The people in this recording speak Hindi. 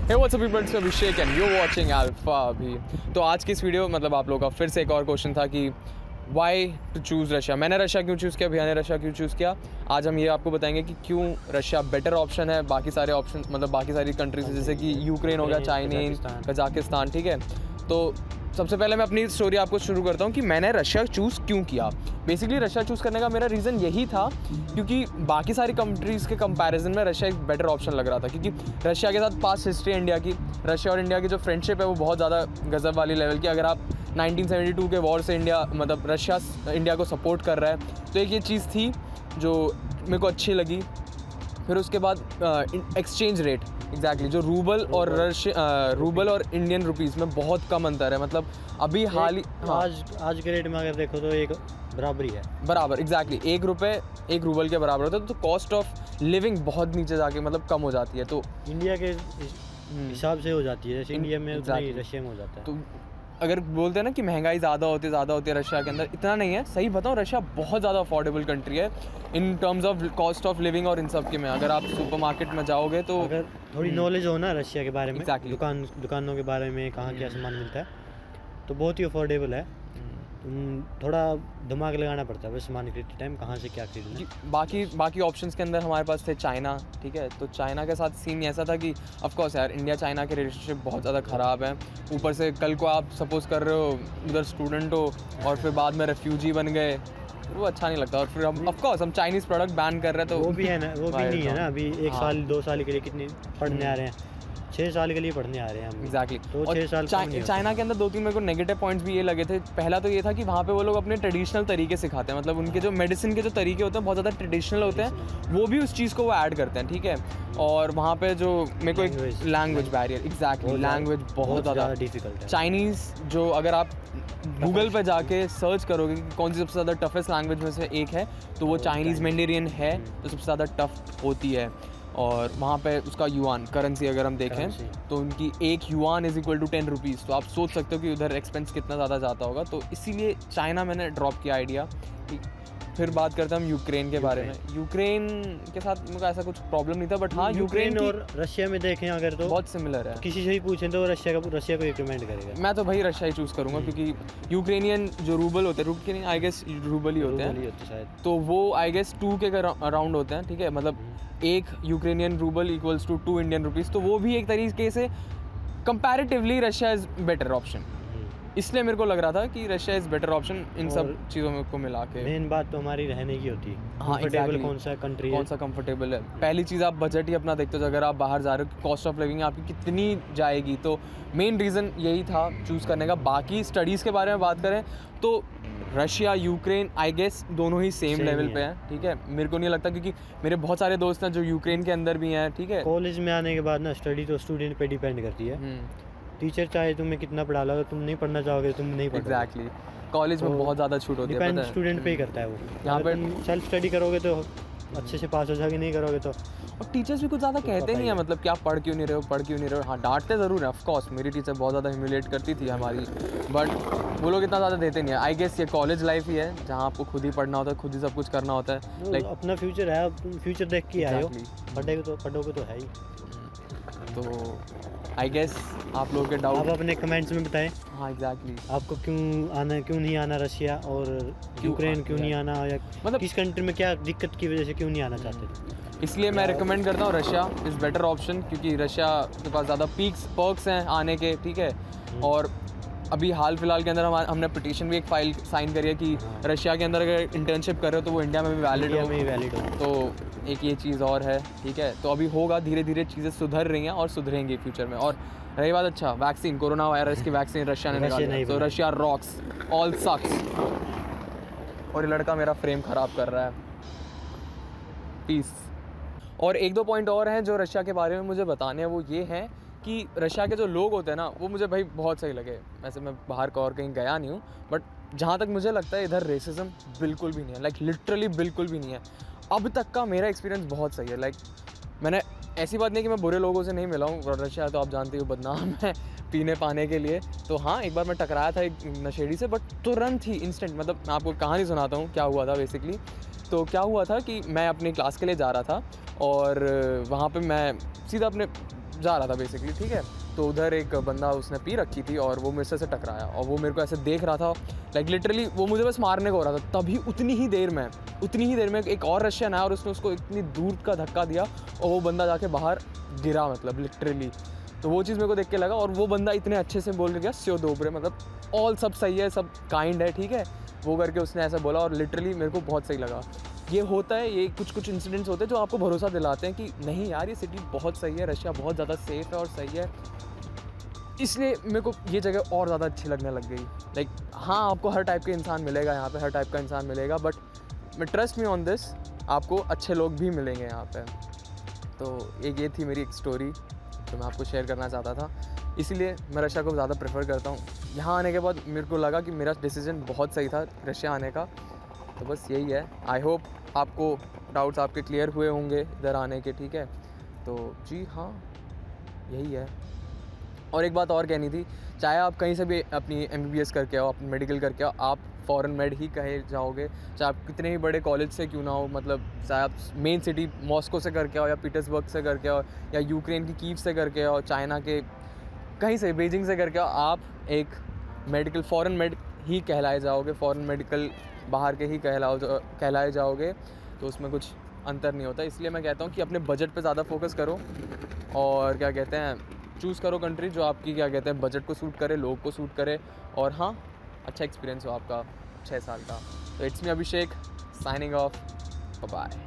Hey what's up people, it's Abhishek and you're watching Alpha अभी। तो आज की इस वीडियो मतलब आप लोगों का फिर से एक और क्वेश्चन था कि why to choose रशिया। मैंने रशिया क्यों चूज़ किया, भैया ने रशिया क्यों चूज़ किया। आज हम ये आपको बताएंगे कि क्यों रशिया बेटर ऑप्शन है बाकी सारे ऑप्शन मतलब बाकी सारी कंट्रीज जैसे कि यूक्रेन हो गया, चाइना, कजाकिस्तान। ठीक है, तो सबसे पहले मैं अपनी स्टोरी आपको शुरू करता हूँ कि मैंने रशिया चूज़ क्यों किया। बेसिकली रशिया चूज़ करने का मेरा रीज़न यही था क्योंकि बाकी सारी कंट्रीज़ के कंपैरिजन में रशिया एक बेटर ऑप्शन लग रहा था, क्योंकि रशिया के साथ पास्ट हिस्ट्री इंडिया की, रशिया और इंडिया की जो फ्रेंडशिप है वो बहुत ज़्यादा गज़ब वाली लेवल की। अगर आप 1972 के वॉर से इंडिया मतलब रशिया इंडिया को सपोर्ट कर रहा है तो एक ये चीज़ थी जो मेरे को अच्छी लगी। फिर उसके बाद एक्सचेंज रेट एग्जैक्टली जो रूबल और इंडियन रुपीस में बहुत कम अंतर है। मतलब अभी हाल ही आज के रेट में अगर देखो तो एक बराबर ही है, बराबर एग्जैक्टली एक रूबल के बराबर होता है। तो कॉस्ट ऑफ लिविंग बहुत नीचे जाके मतलब कम हो जाती है, तो इंडिया के हिसाब से हो जाती है जैसे इंडिया में रशिया में हो जाता है। तो अगर बोलते हैं ना कि महंगाई ज़्यादा होती है रशिया के अंदर, इतना नहीं है। सही बताऊँ, रशिया बहुत ज़्यादा अफोर्डेबल कंट्री है in terms of cost of living और इन सब के में। अगर आप सुपरमार्केट में जाओगे तो अगर थोड़ी नॉलेज हो ना रशिया के बारे में, दुकानों के बारे में, कहाँ क्या सामान मिलता है, तो बहुत ही अफोर्डेबल है। थोड़ा दिमाग लगाना पड़ता है बस सामान खरीदते टाइम कहाँ से क्या खरीदना। बाकी ऑप्शंस के अंदर हमारे पास थे चाइना। ठीक है, तो चाइना के साथ सीन ऐसा था कि ऑफ कोर्स यार इंडिया चाइना के रिलेशनशिप बहुत ज़्यादा ख़राब है। ऊपर से कल को आप सपोज कर रहे हो उधर स्टूडेंट हो और फिर बाद में रेफ्यूजी बन गए, वो अच्छा नहीं लगता। और फिर हम ऑफ कोर्स हम चाइनीज़ प्रोडक्ट बैन कर रहे हैं, तो वो भी है ना, वो भी नहीं है ना। अभी 1 साल 2 साल के लिए कितने पढ़ने आ रहे हैं, 6 साल के लिए पढ़ने आ रहे हैं हम। एग्जैक्टली। तो 6 साल चाइना के अंदर 2-3 मेरे को नेगेटिव पॉइंट्स भी ये लगे थे। पहला तो ये था कि वहाँ पे वो लोग अपने ट्रेडिशनल तरीके सिखाते हैं, मतलब उनके जो मेडिसिन के जो तरीके होते हैं बहुत ज़्यादा ट्रेडिशनल होते हैं, वो भी उस चीज़ को वो ऐड करते हैं। ठीक है, और वहाँ पे जो मेरे को एक लैंग्वेज बैरियर, एग्जैक्टली लैंग्वेज बहुत ज़्यादा डिफिकल्ट है। चाइनीज़ जो अगर आप गूगल पे जाके सर्च करोगे कि कौन सी सबसे ज़्यादा टफेस्ट लैंग्वेज में से एक है, तो वो चाइनीज़ मैंडेरियन है, तो सबसे ज़्यादा टफ होती है। और वहाँ पे उसका युआन करेंसी अगर हम देखें तो उनकी एक yuan is equal to 10 rupees. तो आप सोच सकते हो कि उधर एक्सपेंस कितना ज़्यादा जाता होगा। तो इसीलिए चाइना मैंने ड्रॉप किया आइडिया। फिर बात करते हैं हम यूक्रेन के बारे में। यूक्रेन के साथ मुझे ऐसा कुछ प्रॉब्लम नहीं था, बट हाँ यूक्रेन और रशिया में देखें अगर तो बहुत सिमिलर है। किसी से भी पूछें तो रशिया को रिकमेंड करेगा। मैं तो भाई रशिया ही चूज़ करूँगा क्योंकि यूक्रेनियन जो रूबल होते हैं, यूक्रेनियन आई गेस रूबल ही होते हैं शायद, तो वो आई गेस 2 के अराउंड होते हैं। ठीक है, मतलब एक Ukrainian rouble equals to 2 Indian rupees, तो वो भी एक तरीके से comparatively Russia is better option. इसलिए मेरे को लग रहा था कि रशिया इज़ बेटर ऑप्शन इन सब चीज़ों में को मिला के। मेन बात तो हमारी रहने की होती है। हाँ, कंफर्टेबल कौन सा कंट्री है, कौन सा कंफर्टेबल है। पहली चीज़ आप बजट ही अपना देखते हो, अगर आप बाहर जा रहे हो कॉस्ट ऑफ लिविंग आपकी कितनी जाएगी, तो मेन रीज़न यही था चूज़ करने का। बाकी स्टडीज़ के बारे में बात करें तो रशिया यूक्रेन आई गेस दोनों ही सेम लेवल पे हैं। ठीक है, मेरे को नहीं लगता, क्योंकि मेरे बहुत सारे दोस्त हैं जो यूक्रेन के अंदर भी हैं। ठीक है, कॉलेज में आने के बाद ना स्टडी तो स्टूडेंट पे डिपेंड करती है। टीचर चाहे तुम्हें कितना पढ़ा लो, तुम नहीं पढ़ना चाहोगे तुम नहीं पढ़ोगे। एग्जैक्टली, कॉलेज में बहुत ज़्यादा छूट होती है। डिपेंड स्टूडेंट पे ही करता है वो। यहाँ पे सेल्फ स्टडी करोगे तो अच्छे से पास हो जाओगे, नहीं करोगे तो। और टीचर्स भी कुछ ज़्यादा कहते नहीं है, मतलब कि आप पढ़ क्यों नहीं रहे हो। हाँ, डांटते ज़रूर है ऑफकोर्स, मेरी टीचर बहुत ज़्यादा ह्यूमिलेट करती थी हमारी, बट वो लोग इतना ज़्यादा देते नहीं है। आई गेस ये कॉलेज लाइफ ही है जहाँ आपको खुद ही पढ़ना होता है, खुद ही सब कुछ करना होता है। लाइक अपना फ्यूचर है, फ्यूचर देख के आए हो, पढ़ोगे तो है ही। तो आई गेस आप लोगों के डाउट आप अपने कमेंट्स में बताएं। हाँ एग्जैक्टली, आपको क्यों नहीं आना रशिया, और यूक्रेन क्यों नहीं आना, या मतलब किस कंट्री में क्या दिक्कत की वजह से क्यों नहीं आना चाहते। इसलिए मैं रिकमेंड करता हूँ रशिया इज़ बेटर ऑप्शन, क्योंकि रशिया के पास ज़्यादा पर्क्स हैं आने के। ठीक है, और अभी हाल फिलहाल के अंदर हमने पिटीशन भी एक फाइल साइन करी है कि रशिया के अंदर अगर इंटर्नशिप कर रहे हो तो वो इंडिया में भी वैलिड हो। तो एक ये चीज़ और है। ठीक है, तो अभी होगा, धीरे धीरे चीज़ें सुधर रही हैं और सुधरेंगी फ्यूचर में। और रही बात अच्छा वैक्सीन, कोरोना वायरस की वैक्सीन रशिया ने निकाली, तो रशिया रॉक्स, ऑल सक्स। और ये लड़का मेरा फ्रेम ख़राब कर रहा है, पीस। और 1-2 पॉइंट और हैं जो रशिया के बारे में मुझे बताने हैं, वो ये हैं कि रशिया के जो लोग होते हैं ना, वो मुझे भाई बहुत सही लगे। वैसे मैं बाहर का और कहीं गया नहीं हूँ, बट जहाँ तक मुझे लगता है इधर रेसिज्म बिल्कुल भी नहीं है, लाइक लिटरली बिल्कुल भी नहीं है। अब तक का मेरा एक्सपीरियंस बहुत सही है। लाइक मैंने ऐसी बात नहीं कि मैं बुरे लोगों से नहीं मिला हूँ, रशिया तो आप जानते हो बदनाम है पीने पाने के लिए। तो हाँ, एक बार मैं टकराया था एक नशेड़ी से, बट तुरंत ही इंस्टेंट, मतलब मैं आपको कहानी सुनाता हूँ क्या हुआ था बेसिकली। तो क्या हुआ था कि मैं अपनी क्लास के लिए जा रहा था और वहाँ पे मैं सीधा अपने जा रहा था बेसिकली, ठीक है। तो उधर एक बंदा उसने पी रखी थी और वो मेरे से टकराया और वो मेरे को ऐसे देख रहा था, लाइक लिटरली वो मुझे बस मारने को हो रहा था। तभी उतनी ही देर में एक और रशियन आया और उसने उसको इतनी दूर का धक्का दिया और वो बंदा जाके बाहर गिरा, मतलब लिटरली। तो वो चीज़ मेरे को देख के लगा, और वो बंदा इतने अच्छे से बोल के गया स्यो दोबरे, मतलब ऑल सब सही है, सब काइंड है, ठीक है, वो करके उसने ऐसा बोला और लिटरली मेरे को बहुत सही लगा। ये होता है, ये कुछ इंसिडेंट्स होते हैं जो आपको भरोसा दिलाते हैं कि नहीं यार ये सिटी बहुत सही है, रशिया बहुत ज़्यादा सेफ़ है और सही है। इसलिए मेरे को ये जगह और ज़्यादा अच्छी लगने लग गई। लाइक हाँ, आपको हर टाइप के इंसान मिलेगा यहाँ पे, हर टाइप का इंसान मिलेगा, बट मैं ट्रस्ट मी ऑन दिस, आपको अच्छे लोग भी मिलेंगे यहाँ पे। तो ये थी मेरी एक स्टोरी जो मैं आपको शेयर करना चाहता था। इसीलिए मैं रशिया को ज़्यादा प्रेफर करता हूँ। यहाँ आने के बाद मेरे को लगा कि मेरा डिसीजन बहुत सही था रशिया आने का। तो बस यही है। आई होप आपको डाउट्स आपके क्लियर हुए होंगे इधर आने के, ठीक है। तो जी हाँ, यही है। और एक बात और कहनी थी, चाहे आप कहीं से भी अपनी MBBS करके आओ, अपनी मेडिकल करके आओ, आप फॉरेन मेड ही कहे जाओगे, चाहे आप कितने ही बड़े कॉलेज से क्यों ना हो, मतलब चाहे आप मेन सिटी मॉस्को से करके आओ या पीटर्सबर्ग से करके आओ या यूक्रेन की कीव से करके आओ, चाइना के कहीं से, बीजिंग से करके आओ, आप एक मेडिकल फॉरेन मेड ही कहलाए जाओगे, फॉरेन मेडिकल बाहर के ही कहलाए जाओगे। तो उसमें कुछ अंतर नहीं होता। इसलिए मैं कहता हूँ कि अपने बजट पे ज़्यादा फोकस करो और क्या कहते हैं, चूज़ करो कंट्री जो आपकी क्या कहते हैं बजट को सूट करे, लोग को सूट करे, और हाँ अच्छा एक्सपीरियंस हो आपका 6 साल का। तो it's me Abhishek, signing off, bye.